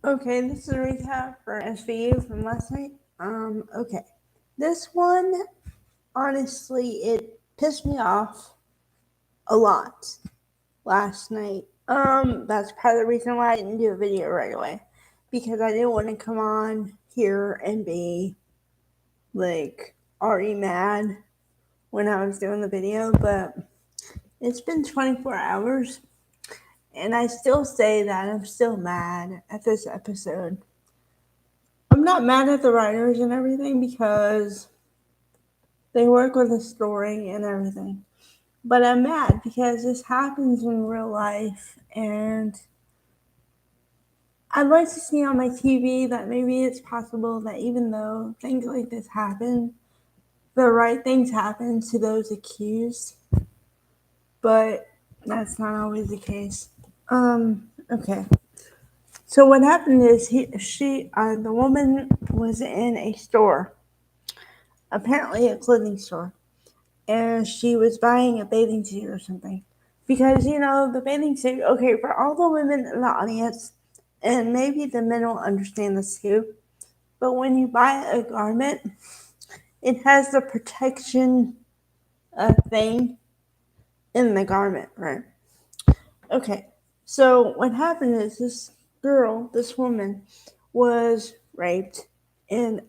Okay, this is a recap for SVU from last night. Okay. This one, honestly, it pissed me off a lot last night. That's part of the reason why I didn't do a video right away. Because I didn't want to come on here and be like already mad when I was doing the video, but it's been 24 hours and I still say that I'm still mad at this episode. I'm not mad at the writers and everything because they work with the story and everything. But I'm mad because this happens in real life and I'd like to see on my TV that maybe it's possible that even though things like this happen, the right things happen to those accused. But that's not always the case. Okay. So what happened is the woman was in a store, apparently a clothing store, and she was buying a bathing suit or something. Because, the bathing suit, okay, for all the women in the audience, and maybe the men will understand this too, but when you buy a garment, it has the protection thing in the garment, right? Okay, so what happened is this woman, was raped in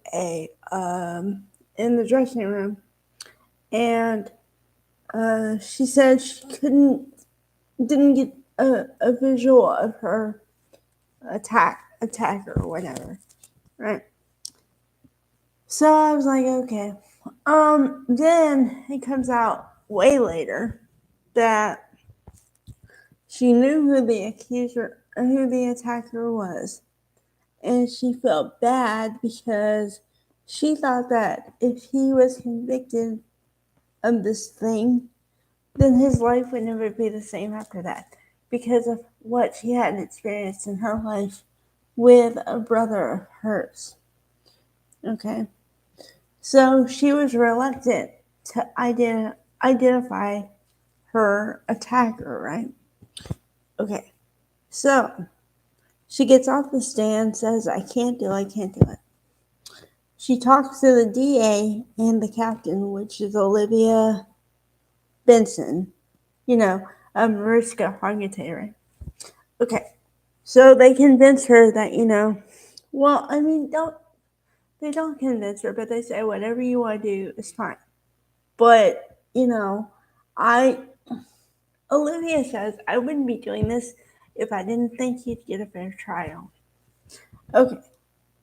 in the dressing room, and she said she didn't get a visual of her attacker or whatever, right? So I was like, okay. Then it comes out way later that she knew who the attacker was, and she felt bad because she thought that if he was convicted of this thing, then his life would never be the same after that because of what she had experienced in her life with a brother of hers. Okay. So she was reluctant to identify her attacker, right? Okay. So she gets off the stand, says, I can't do it. She talks to the DA and the captain, which is Olivia Benson, Mariska Hargitay, right? Okay. So they convince her that, well, I mean, they don't convince her, but they say whatever you want to do is fine. But, I Olivia says I wouldn't be doing this if I didn't think you'd get a fair trial. Okay.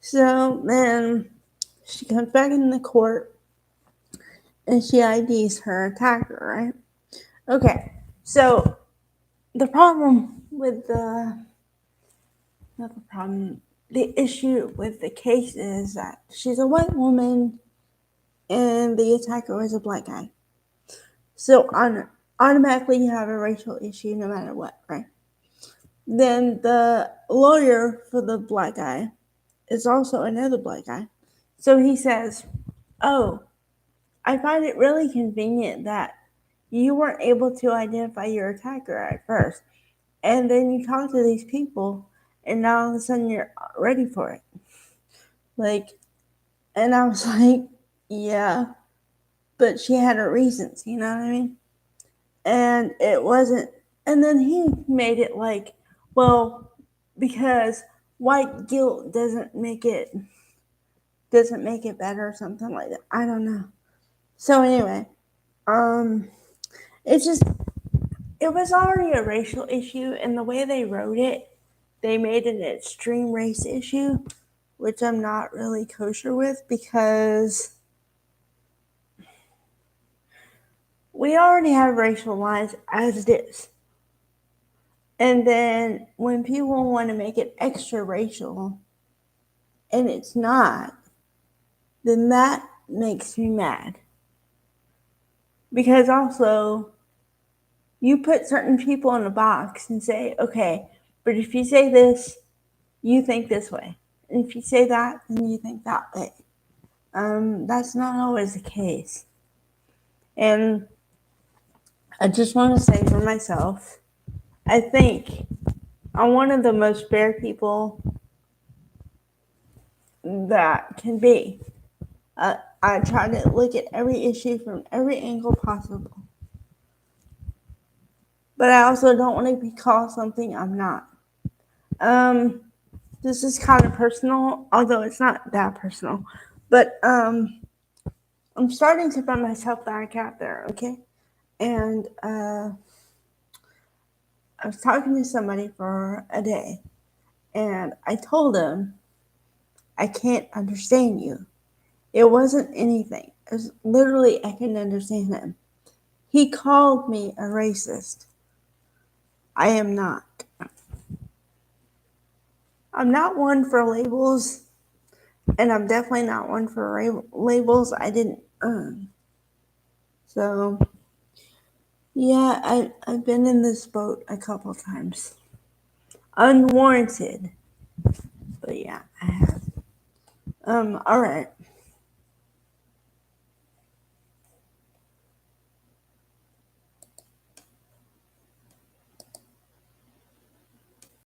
So then she comes back in the court and she IDs her attacker, right? Okay. So the problem with the issue with the case is that she's a white woman and the attacker was a black guy. So automatically you have a racial issue no matter what, right? Then the lawyer for the black guy is also another black guy. So he says, oh, I find it really convenient that you weren't able to identify your attacker at first. And then you talk to these people, and now all of a sudden you're ready for it. Like, and I was like, yeah, but she had her reasons, you know what I mean? And it wasn't, and then he made it like, well, because white guilt doesn't make it better or something like that. I don't know. So anyway, um, it's just it was already a racial issue, and the way they wrote it, they made it an extreme race issue, which I'm not really kosher with because we already have racial lines as it is. And then when people want to make it extra racial and it's not, then that makes me mad. Because also, you put certain people in a box and say, okay, but if you say this, you think this way. And if you say that, then you think that way. That's not always the case. And I just want to say for myself, I think I'm one of the most fair people that can be. I try to look at every issue from every angle possible. But I also don't want to be called something I'm not. This is kind of personal, although it's not that personal. But I'm starting to put myself back out there, okay? And I was talking to somebody for a day, and I told him, I can't understand you. It wasn't anything. It was literally, I couldn't understand him. He called me a racist. I am not. I'm not one for labels, and I'm definitely not one for labels I didn't earn. So, yeah, I've been in this boat a couple times. Unwarranted. But yeah, I have. Alright.